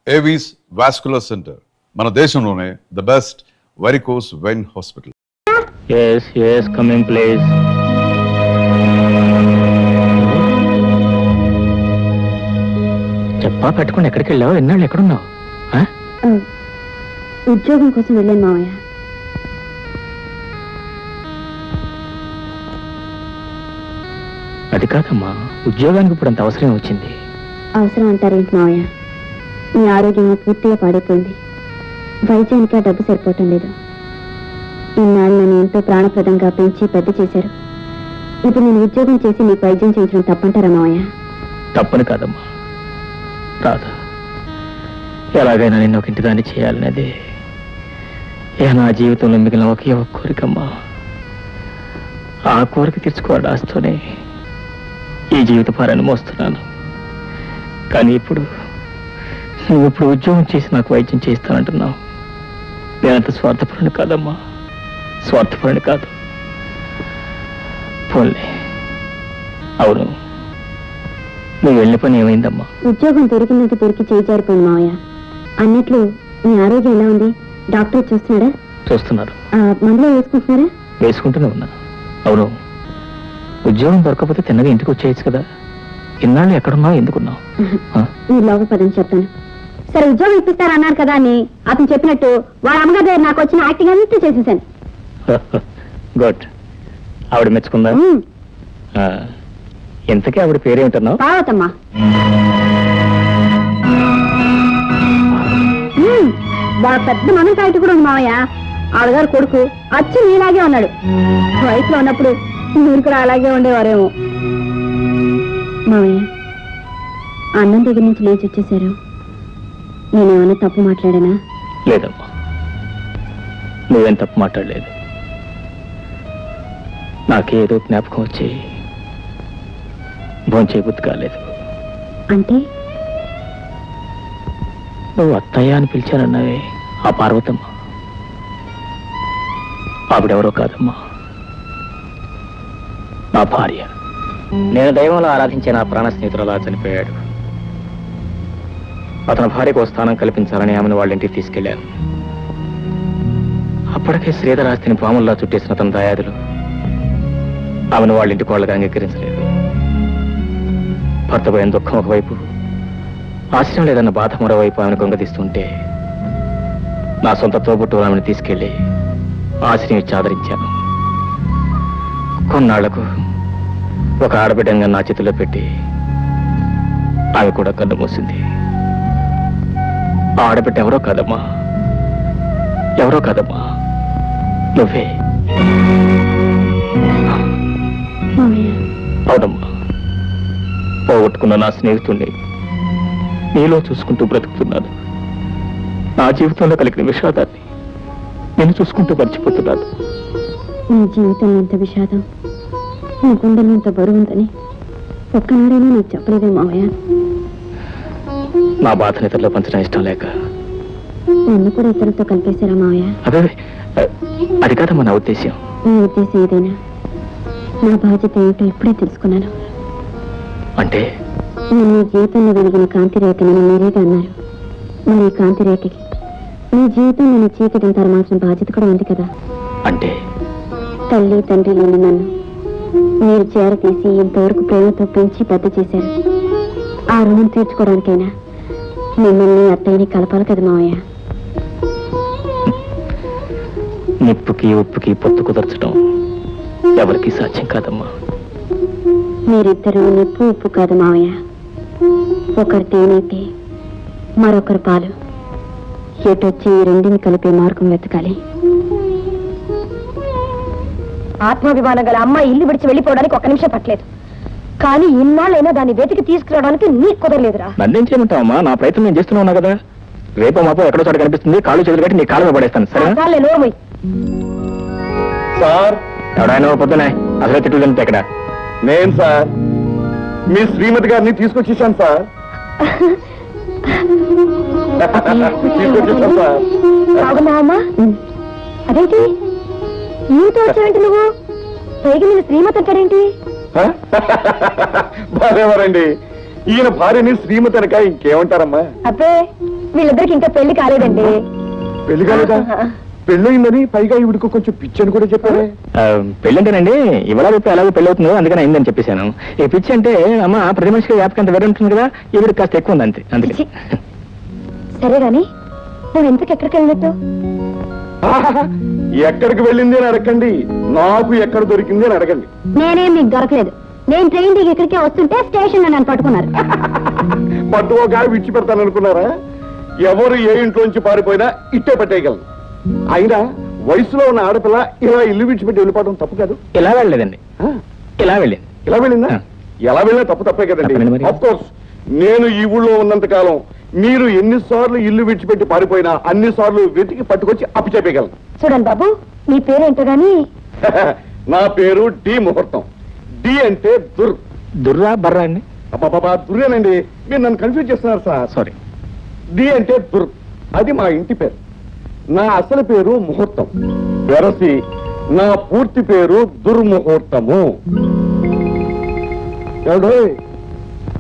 Avis vascular centre మన దేశంలోనే the best varicose vein hospital. yes yes coming please. చెప్పా పెట్టుకుని ఎక్కడికి వెళ్ళావు? ఎన్నాళ్ళు ఎక్కడున్నావు? ఉద్యోగం కోసం వెళ్ళాను మావయ్య. అది కాదమ్మా, ఉద్యోగానికి ఇప్పుడు అంత అవసరం వచ్చింది. అవసరం అంటారేంటి మావయ్య? మీ ఆరోగ్యం పూర్తిగా పాడైపోయింది. వైద్యానికి ఆ డబ్బు సరిపోవటం లేదు. ఇన్నాళ్ళు నన్ను ఎంతో ప్రాణప్రదంగా పెంచి పెద్ద చేశారు. ఇప్పుడు నేను ఉద్యోగం చేసి మీకు వైద్యం చేయించడం తప్పంటారా మావయ్య? తప్పని కాదమ్మా రాధా, ఎలాగైనా నిన్ను ఒక ఇంటిదాన్ని చేయాలనేది నా జీవితంలో మిగిలిన ఒకే ఒక కోరికమ్మా. ఆ కోరిక తీర్చుకోవాలి ఆస్తోనే ఈ జీవిత భారాన్ని మోస్తున్నాను. కానీ నువ్వు ఇప్పుడు ఉద్యోగం చేసి నాకు వైద్యం చేయిస్తానంటున్నావు. నేనంత స్వార్థపరుని కాదమ్మా, స్వార్థపరుని కాదు. పోన్లే, అవును, నువ్వు వెళ్ళిన పని ఏమైందమ్మా? ఉద్యోగం దొరికినట్టు దొరికి చేయిపోయింది మావయ్య. అన్నట్లు మీ ఆరోగ్యం ఎలా ఉంది? డాక్టర్ చూస్తున్నాడా? చూస్తున్నారు. మందులో వేసుకుంటున్నారా? వేసుకుంటూనే ఉన్నా. అవును, ఉద్యోగం దొరకకపోతే తిన్నగా ఇంటికి వచ్చేయచ్చు కదా. ఇన్నాళ్ళు ఎక్కడున్నావు, ఎందుకున్నావు? మీరు లోపల పదని చెప్తాను. సరే, ఉద్యోగం ఇప్పిస్తారన్నారు కదా అని అతను చెప్పినట్టు వాళ్ళ అమ్మగారి దగ్గర నాకు వచ్చిన యాక్టింగ్ అంతా చేసేసాను. గుడ్. ఆవిడ మెచ్చుకుందా? ఇంతకీ ఆవిడ పేరేమిటన్నావు? పార్వతమ్మ. వాళ్ళ పెద్ద మనం కాయట కూడా ఉంది మావయ్య. ఆవిడగారు కొడుకు అచ్చు నీలాగే ఉన్నాడు. వయసులో ఉన్నప్పుడు మీరు కూడా అలాగే ఉండేవారేమో. మావయ్య, అన్నం దగ్గర నుంచి లేచి వచ్చేసారు. నేనేమన్నా తప్పు మాట్లాడానా? లేదమ్మా, నువ్వేం తప్పు మాట్లాడలేదు. నాకేదో జ్ఞాపకం వచ్చి భోంచేయబుద్ధి కాలేదు. అంటే నువ్వు అత్తయ్య అని పిలిచానన్నావే, ఆ పార్వతమ్మ ఆవిడెవరో కాదమ్మా, నా భార్య. నేను దైవంలో ఆరాధించే నా ప్రాణ స్నేహితుడు అలా చనిపోయాడు. అతని భార్యకు స్థానం కల్పించాలని ఆమెను వాళ్ళ ఇంటికి తీసుకెళ్లాను. అప్పటికే శ్రీధర్ ఆస్తిని పాముల్లా చుట్టేసిన అతని దయాదులు ఆమెను వాళ్ళ ఇంటికి వాళ్ళగా అంగీకరించలేదు. భర్త పోయిన దుఃఖం ఒకవైపు, ఆశ్రయం లేదన్న బాధ మరోవైపు ఆమెను గొంగదీస్తుంటే నా సొంత తోబుట్టు ఆమెను తీసుకెళ్లి ఆశ్రయం ఇచ్చి ఆదరించాను. కొన్నాళ్లకు ఒక ఆడబిడ్డంగా నా చేతిలో పెట్టి ఆమె కూడా కన్ను మూసింది. ఆ ఆడబిడ్డ ఎవరో కాదమ్మా, నువ్వే. అవునమ్మా, పోగొట్టుకున్న నా స్నేహితుణ్ణి నీలో చూసుకుంటూ బ్రతుకుతున్నాను. నా జీవితంలో కలిగిన విషాదాన్ని నేను చూసుకుంటూ మర్చిపోతున్నాను. నీ జీవితంలో ఇంత విషాదం, నీ గుండెలో ఇంత బరువు ఉందని ఒక్కనాడైనా నాకు చెప్పలేదే మావయ్య. నా బాధను ఇతరులో పంచడం ఇష్టం లేక నన్ను కూడా ఇతరులతో కలిపేశారా మావయ్య? అదే, అది కాదమ్మా నా ఉద్దేశ్యం. నీ ఉద్దేశం ఏదైనా నా బాధ్యత ఏమిటో ఇప్పుడే తెలుసుకున్నాను. అంటే నేను నీ జీవితంలో వెలిగిన కాంతి రేఖనని మీరేగా అన్నారు. మరి ఈ కాంతి రేఖకి నీ జీవితం నేను చీకటిని తరమాల్సిన బాధ్యత కూడా ఉంది కదా. అంటే తల్లి తండ్రి లేని నన్ను మీరు చేరతీసి ఇంతవరకు ప్రేమతో పెంచి పెద్ద చేశారు. ఆ రుణం తీర్చుకోవడానికైనా మిమ్మల్ని అత్తయ్యని కలపాలి కదా మావయ్య. నిప్పుకి ఉప్పుకి పొత్తు కుదర్చడం ఎవరికి సాధ్యం కాదమ్మా. మీరిద్దరూ నిప్పు ఉప్పు కాదు మావయ్య. ఒకరు తేనైతే మరొకరు పాలు. ఎటొచ్చి ఈ రెండిని కలిపే మార్గం వెతకాలి. ఆత్మాభిమానం గల అమ్మాయి ఇల్లు విడిచి వెళ్ళిపోవడానికి ఒక్క నిమిషం పట్టలేదు. కానీ ఇన్నాళ్ళైనా దాన్ని వెతికి తీసుకురావడానికి నీకు కుదరలేదురా. నన్నేం చేయమంటావమ్మా? నా ప్రయత్నం నేను చేస్తున్నా కదా. రేపు మాపో ఎక్కడో చోట కనిపిస్తుంది, కాళ్ళు చేతులు కట్టి నీ కాళ్ళ పడేస్తాను. సరే నోర్మై సార్. ఎవడాయన పొద్దునే అసలు తిట్లు తింటే ఎక్కడ? నేను సార్ మీ శ్రీమతి గారిని తీసుకొచ్చేసాను సార్. తీసుకొచ్చేసాను సార్. బాగున్నావమ్మా? అదేంటి నీతో వచ్చావేంటి నువ్వు? పైగా నేను శ్రీమతి అంటాడేంటి? బాగారండి, ఈయన భార్యని శ్రీమతి అనక ఇంకేమంటారమ్మా? అబ్బే, వీళ్ళిద్దరికి ఇంకా పెళ్లి కాలేదండి. పెళ్లి కాలేదా? పెళ్ళయిందని పైగా ఈవిడికి కొంచెం పిచ్చని కూడా చెప్పారే. పెళ్ళి అంటేనండి ఇవాళ రేపు ఎలాగో పెళ్ళి అవుతుందో అందుకని అయిందని చెప్పేశాను. ఈ పిచ్చి అంటే అమ్మ ప్రతి మనిషికి వ్యాపకం అంత వేరే ఉంటుంది కదా, ఈవిడికి కాస్త ఎక్కువ ఉంది అంతే. అందుకే పిచ్చి. సరే గాని నువ్వు ఇంతకు ఎక్కడికి వెళ్ళినట్టు? ఆహాహా, ఎక్కడికి వెళ్ళింది అని అడగండి, నాకు ఎక్కడ దొరికింది అని అడగండి. నేనేం మీకు దొరకలేదు. నేను ట్రైన్ దిగి ఇక్కడికే వస్తుంటే స్టేషన్ లో నన్ను పట్టుకున్నారు. పట్టుకోగా విడిచిపెడతాను అనుకున్నారా? ఎవరు ఏ ఇంట్లోంచి పారిపోయినా ఇట్టే పట్టేయగలను. అయినా వయసులో ఉన్న ఆడపిల్ల ఇలా ఇల్లు విడిచిపెట్టి వెళ్ళిపోవడం తప్పు కాదు. ఇలా వెళ్ళలేదండి, ఆ, ఇలా వెళ్ళింది. ఇలా వెళ్ళిందా? ఆ. ఎలా వెళ్ళినా తప్పే కదండి. తప్పేనండి మరి. ఆఫ్ కోర్స్ నేను ఈ ఊళ్ళో ఉన్నంత కాలం మీరు ఎన్నిసార్లు ఇల్లు విడిచిపెట్టి పారిపోయినా అన్నిసార్లు వెతికి పట్టుకొచ్చి అప్పచెప్పగలను. చూడండి బాబు, మీ పేరేంటో గాని నా పేరు డి ముహూర్తం. డి అంటే దుర్. దుర్రా బర్రా అండి? అబ్బాబా దుర్రేనండి, మీరు నన్ను కన్ఫ్యూజ్ చేస్తున్నారు సార్. సారీ. డి అంటే దుర్, అది మా ఇంటి పేరు. నా అసలు పేరు ముహూర్తం. వెరసి నా పూర్తి పేరు దుర్ముహూర్తము. ఎవడో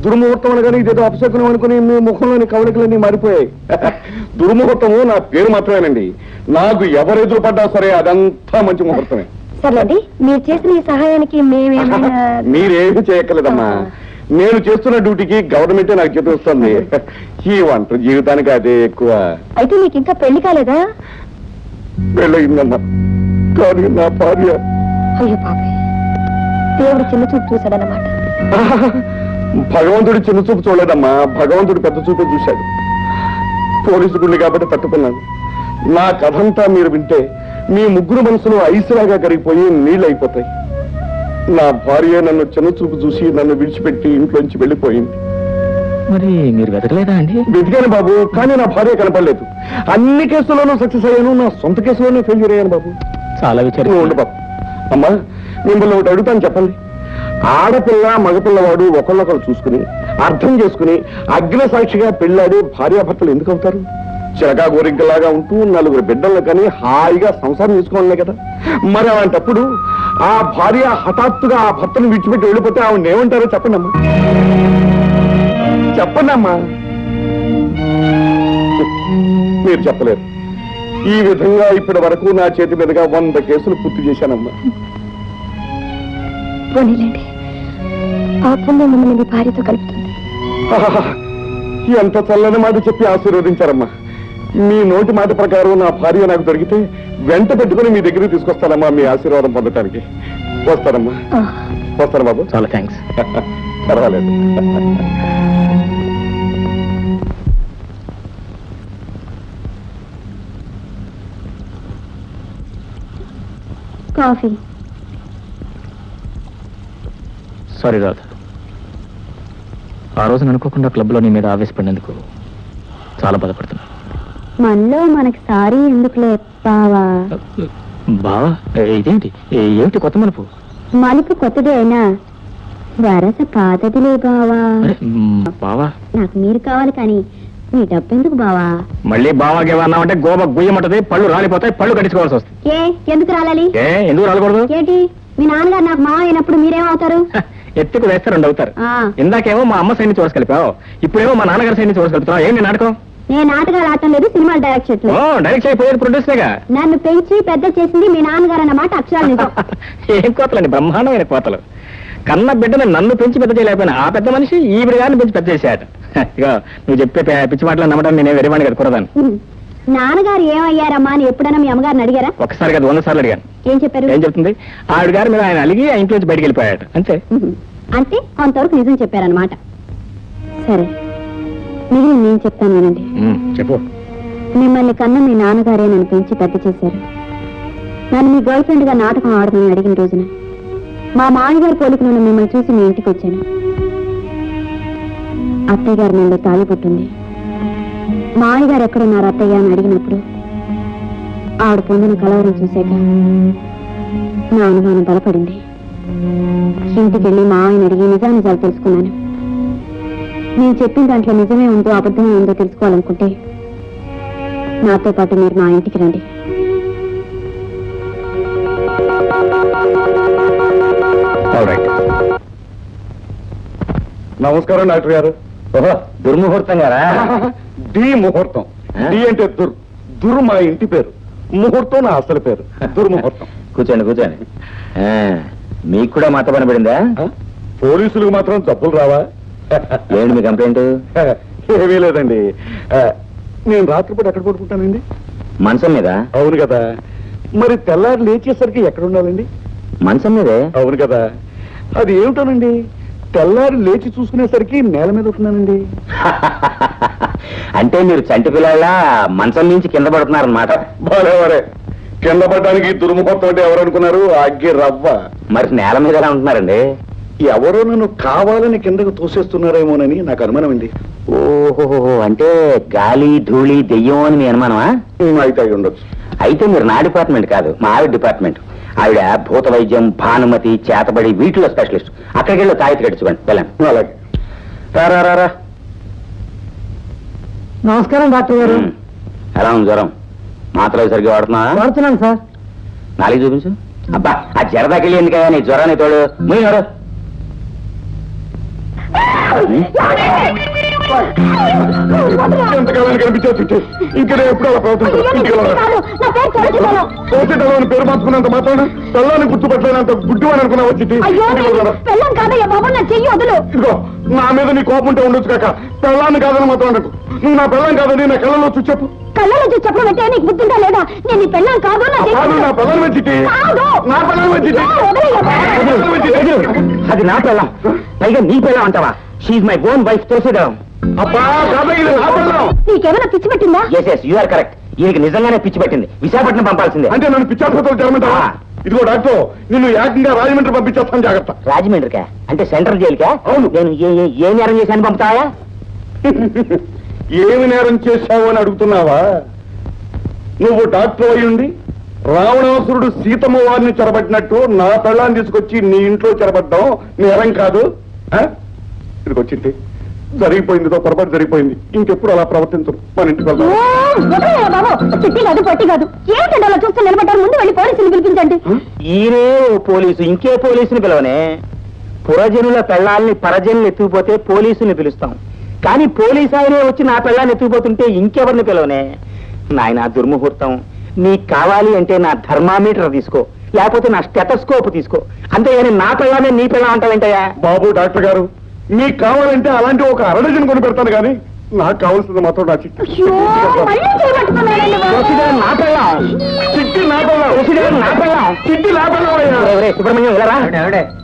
దుర్ముహూర్తం అనగానే ఇదేదో అపశకునం అనుకుని మీ ముఖంలోని కవలికలన్నీ మారిపోయాయి. దుర్ముహూర్తము నా పేరు మాత్రమేనండి. నాకు ఎవరెదురు పడ్డా సరే అదంతా మంచి ముహూర్తమే. సర్లేండి, మీరు చేసిన ఈ సహాయానికి మేమేమైనా మీరేమి చేయక్కర్లేదమ్మా. నేను చేస్తున్న డ్యూటీకి గవర్నమెంటే నాకు చేతి వస్తుంది. ఈ వంట జీవితానికి అదే ఎక్కువ. అయితే మీకు ఇంకా పెళ్లి కాలేదా? పెళ్ళయిందమ్మా, కానీ నా భార్య అయ్యో పాపే, దేవుడు చిన్న చూపు చూశాడన్నమాట. భగవంతుడు చిన్న చూపు చూడలేదమ్మా, భగవంతుడు పెద్ద చూపే చూశాడు. పోలీసు గుండి కాబట్టి తట్టుకున్నాను. నా కథంతా మీరు వింటే మీ ముగ్గురు మనసులో ఐసులాగా కరిగిపోయి నీళ్ళు అయిపోతాయి. నా భార్య నన్ను చిన్న చూపు చూసి నన్ను విడిచిపెట్టి ఇంట్లోంచి వెళ్ళిపోయింది. మరి మీరు వెతకలేదా అండి? వెతికాను బాబు, కానీ నా భార్య కనపడలేదు. అన్ని కేసుల్లోనూ సక్సెస్ అయ్యాను, నా సొంత కేసులోనే ఫెయిల్యూర్ అయ్యాను బాబు. చాలా నువ్వు విచారం. ఉండు బాబు. అమ్మా, మిమ్మల్ని ఒకటి అడుగుతాను, చెప్పండి. ఆడపిల్ల మగపిల్లవాడు ఒకళ్ళొకరు చూసుకుని అర్థం చేసుకుని అగ్ని సాక్షిగా పెళ్ళాడి భార్యాభర్తలు ఎందుకు అవుతారు? చిలకా గోరింకలాగా ఉంటూ నలుగురు బిడ్డలను కానీ హాయిగా సంసారం చేసుకోవాలనే కదా. మరి అలాంటప్పుడు ఆ భార్య హఠాత్తుగా ఆ భర్తను విడిచిపెట్టి వెళ్ళిపోతే ఆవిడ ఏమంటారో చెప్పండి అమ్మా. చెప్పండి అమ్మా. మీరు చెప్పలేరు. ఈ విధంగా ఇప్పటి వరకు నా చేతి మీదుగా 100 కేసులు పూర్తి చేశానమ్మా. పోనీలేండి, ఆ పుణ్యం మిమ్మల్ని మీ భార్యతో కలుపుతుంది. ఆహా, ఎంత చల్లని మాట చెప్పి ఆశీర్వదించారమ్మా. మీ నోటి మాట ప్రకారం నా భార్య నాకు దొరికితే వెంట పెట్టుకుని మీ దగ్గరికి తీసుకొస్తానమ్మా, మీ ఆశీర్వాదం పొందటానికి. వస్తానమ్మా. ఆ, వస్తాను బాబు. చాలా థ్యాంక్స్. పర్వాలేదు. కాఫీ. సారీ రాధ, ఆ రోజున అనుకోకుండా క్లబ్లో నీ మీద ఆవేశపడినందుకు చాలా బాధపడుతున్నా. మనలో మనకి సారీ ఎందుకులే బావా. బావా ఇదేంటి, ఏమిటి కొత్త మలుపు? మలుపు కొత్తదే అయినా వరస పాతదిలే బావా. అరే, బావా నాకు మీరు కావాలి కానీ మీ డబ్బెందుకు బావా? మళ్ళీ బావాకి ఏమన్నామంటే గోబ గుయ్యమంటది, పళ్ళు రాలిపోతాయి, పళ్ళు కట్టించుకోవాల్సి వస్తుంది. ఏ ఎందుకు రాలాలి? ఎందుకు రాలకూడదు? ఏంటి మీ నాన్నగారు నాకు మావ అయినప్పుడు మీరేమవుతారు? ఎత్తుకు వేస్తే 2 అవుతారు. ఆ, ఇందాకేమో మా అమ్మ సైడ్ నుంచి చూసి కలిపావు, ఇప్పుడేమో మా నాన్నగారి సైడ్ నుంచి చూసి కలుపుతున్నావు. ఏంటి నాటకం? నేను నాటకాలు ఆడటం లేదు, సినిమాలు డైరెక్ట్ చేయట్లేదు. డైరెక్ట్ అయిపోయేది ప్రొడ్యూసర్గా. నన్ను పెంచి పెద్ద చేసింది మీ నాన్నగారు అన్నమాట అక్షరాలు నిజం. ఏం కోతలండి, బ్రహ్మాండమైన కోతలు. కన్న బిడ్డను నన్ను పెంచి పెద్ద చేయలేకపోయినా ఆ పెద్ద మనిషి ఈవిడ గారిని పెంచి పెద్ద చేశాడు. ఇక నువ్వు చెప్పే పిచ్చి మాటలు నమ్మడం నేనే వెరివాణి కదా కూరదాన్ని. నాన్నగారు ఏమయ్యారమ్మా అని ఎప్పుడైనా మీ అమ్మగారిని అడిగారా? ఒకసారి కదా 100 సార్లు అడిగాను. ఏం చెప్పారు? ఏం చెప్తుంది? ఆవిడ గారి మీద ఆయన అలిగి ఆ ఇంట్లోంచి బయటికి వెళ్ళిపోయాడు అంతే. అంటే కొంతవరకు నిజం చెప్పారనమాట. సరే, మిగిలిన నేను చెప్తాను వినండి. చెప్పు. మిమ్మల్ని కన్న మీ నాన్నగారే నన్ను పెంచి పెద్ద చేశారు. నన్ను మీ గర్ల్ ఫ్రెండ్ గా నాటకం ఆడమని అడిగిన రోజున మా మామగారి పోలిక నుండి మిమ్మల్ని చూసి మీ ఇంటికి వచ్చాను. అత్తయ్య గారి నుండి తాళి పుట్టింది. మామయ్య గారు ఎక్కడున్నారు అత్తయ్య అని అడిగినప్పుడు ఆవిడ పొందిన కలవరం చూశాక నా అనుమానం బలపడింది. ఇంటికి వెళ్ళి మా ఆయన అడిగి నిజాలు తెలుసుకున్నాను. నేను చెప్పిన దాంట్లో నిజమే ఉందో అబద్ధమే ఉందో తెలుసుకోవాలనుకుంటే నాతో పాటు మీరు మా ఇంటికి రండి. నమస్కారం డాక్టర్ గారు. ఓహో, దుర్ముహూర్తం గారా? డి ముహూర్తం. ఆ? డి అంటే దుర్ మా ఇంటి పేరు, ముహూర్తం నా అసలు పేరు, దుర్ముహూర్తం. కూర్చోండి కూర్చోండి. మీకు కూడా మత పని పడిందా? ఆ? పోలీసులకు మాత్రం జబ్బులు రావా? ఏంటి మీ కంప్లైంట్? ఏమీ లేదండి. నేను రాత్రిపూట ఎక్కడ పడుకుంటానండి? మంచం మీద. అవును కదా. మరి తెల్లారి లేచేసరికి ఎక్కడ ఉండాలండి? మంచం మీదే. అవును కదా. అది ఏమిటోనండి, తెల్లారి లేచి చూసుకునేసరికి నేల మీద ఉంటున్నానండి. అంటే మీరు చంటి పిల్లల మంచం నుంచి కింద పడుతున్నారన్నమాట. బాలేవారే, కింద పడ్డానికి దుర్ముహూర్తం అంటే ఎవరు అనుకున్నారు? అగ్గి రవ్వ. మరి నేల మీద ఎలా ఉంటున్నారండి? ఎవరో నన్ను కావాలని కిందకు తోసేస్తున్నారేమోనని నాకు అనుమానం అండి. ఓహో, అంటే గాలి ధూళి దెయ్యం అని మీ అనుమానమా? అయితే అయి ఉండొచ్చు. అయితే మీరు నా డిపార్ట్మెంట్ కాదు, మా ఆవిడ డిపార్ట్మెంట్. ఆవిడ భూత వైద్యం, భానుమతి, చేతబడి వీటిలో స్పెషలిస్ట్. అక్కడికి వెళ్ళి తాయితీ కట్టించుకోండి. వెళ్ళండి. అలాగే. రా. నమస్కారం డాక్టర్ గారు. ఎలా ఉంది జ్వరం? మాత్రలు సరిగ్గా వాడుతున్నా? వాడుతున్నాను సార్. నాలుగు చూపించు. అబ్బా, ఆ జరదాకెళ్ళి ఎందుకయ్యా నీ జ్వరాన్ని తోడు ముయ్యారు. ఎంతకాలం కనిపించావు చిట్టి? ఇంకా ఎప్పుడు అలా ప్రవర్తించాను? తోసేటలోని పేరు మార్చుకున్నంత మాత్రాన పిల్లాన్ని గుర్తుపట్టలేనంత గుడ్డివాని అనుకున్నావు చిట్టి? ఇదిగో, నా మీద నీ కోపం ఉంటే ఉండొచ్చు కాక, పిల్లాన్ని కాదని మాత్రం అనకు. నువ్వు నా పిల్లని కాదని నా కళ్ళలో చూసి చెప్పు. కళ్ళలో చూసి చెప్పడం అంటే నీకు బుద్ధిందా లేదా? నేను ఈ పెళ్ళాం కాదు నా కాదు, నా పిల్లని చిట్టి, నా పిల్లని చిట్టి. అది నా పిల్లం, పైగా నీ పిల్లం అంటావా? She my own wife. తోసేదాం. అబ్బా కాదు, ఇది నా పిల్లం. నీకేమైనా పిచ్చి పట్టిందా? Yes you are correct. ఈయనకి నిజంగానే పిచ్చి పట్టింది. విశాఖపట్నం పంపాల్సిందే. అంటే నన్ను పిచ్చాసుపత్రులు చేరమంటావా? ఇదిగో డాక్టర్, నిన్ను ఏకంగా రాజమండ్రి పంపించేస్తాను, జాగ్రత్త. రాజమండ్రికా? అంటే సెంట్రల్ జైలుకా? అవును. నేను ఏ నేరం చేశాను పంపుతావా? ఏమి నేరం చేశావు అని అడుగుతున్నావా? నువ్వు డాక్టర్ అయ్యుండి రావణాసురుడు సీతమ్మ వారిని చెరబట్టినట్టు నా పెళ్ళాన్ని తీసుకొచ్చి నీ ఇంట్లో చెరబడ్డాం నేరం కాదు. ఇదిగొచ్చింది, జరిగిపోయిందితో పొరపాటు జరిగిపోయింది. ఇంకెప్పుడు అలా ప్రవర్తించరు. మన ఇంటికి వెళ్తాం. బాబు చిట్టి కాదు పట్టి కాదు. ఏమిటండి అలా చూస్తే నిలబడ్డారు? ముందు వెళ్ళి పోలీసులు పిలిపించండి. ఈయనే ఓ పోలీసు, ఇంకే పోలీసుని పిలవనే. పురజనుల పెళ్ళాలని పరజనులు ఎత్తుకుపోతే పోలీసుని పిలుస్తాం, కానీ పోలీసు ఆయనే వచ్చి నా పెళ్ళాన్ని ఎత్తుకుపోతుంటే ఇంకెవరిని పిలవనే. నాయన దుర్ముహూర్తం, నీకు కావాలి అంటే నా థర్మామీటర్ తీసుకో, లేకపోతే నా స్టెటస్కోప్ తీసుకో. అంతేగాని నా పెళ్ళానే నీ పెళ్ళం అంటావేంటయ్యా? బాబు డాక్టర్ గారు, మీకు కావాలంటే అలాంటి ఒక అరడజన్ కొని పెడతాను, కానీ నాకు కావాల్సింది మాత్రం నా చిట్టి. నా పెళ్ళం, చిట్టి నా పిల్లం. నా పెళ్ళం, చిట్టి నా పిల్లం అయ్యా. సుబ్రహ్మణ్యం వెళ్ళరా?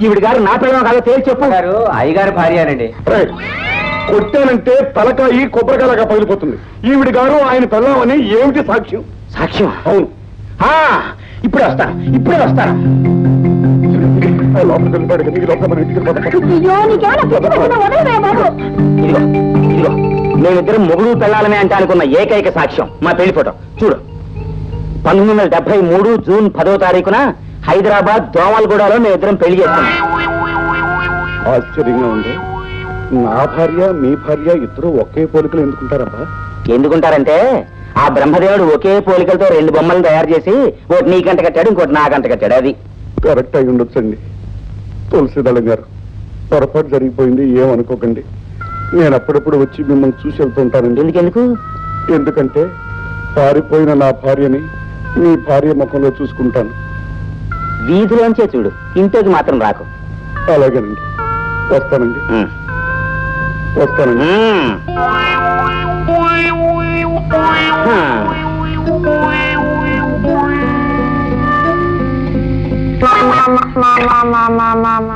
ఈవిడ గారు నా పెళ్ళం కాదో తేల్చి చెప్పు. అయ్యగారు భార్యనండి. రైట్. కొట్టానంటే తలకాయి కొబ్బరికాయలాగా పగిలిపోతుంది. ఈవిడి గారు ఆయన పిల్లమని ఏమిటి సాక్ష్యం? సాక్ష్యం? అవును. ఇప్పుడే వస్తాను. లోపలికి వెళ్ళిపోయాడు కదా, ఈ లోపల మన ఇంటికి వెళ్ళిపోతాం. అయ్యో నీకేమైనా పిచ్చి పట్టిందా? వదలవే బాబు. ఇదిగో మేమిద్దరం మొగుడు పెళ్ళాలని అంటే అనుకున్న ఏకైక సాక్ష్యం మా పెళ్లి ఫోటో చూడు. 1973 జూన్ 10వ తారీఖున హైదరాబాద్ దోమలగూడలో మేమిద్దరం పెళ్లి చేసుకున్నాం. ఆశ్చర్యంగా ఉంది. నా భార్య మీ భార్య ఇద్దరు ఒకే పోలికలు ఎందుకుంటారబ్బా? ఎందుకుంటారంటే ఆ బ్రహ్మదేవుడు ఒకే పోలికలతో 2 బొమ్మలను తయారు చేసి ఒకటి నీ గంట కట్టాడు, ఇంకోటి నా గంట కట్టాడు. అది కరెక్ట్ అయి ఉండొచ్చండి. తులసిదళం గారు, పొరపాటు జరిగిపోయింది, ఏమనుకోకండి. నేను అప్పుడప్పుడు వచ్చి మిమ్మల్ని చూసి వెళ్తుంటానండి. ఎందుకెందుకు? ఎందుకంటే పారిపోయిన నా భార్యని మీ భార్య ముఖంలో చూసుకుంటాను. వీధిలోంచే చూడు, ఇంట్లోకి మాత్రం రాకు. అలాగేనండి. వస్తానండి. వస్తానండి. మామ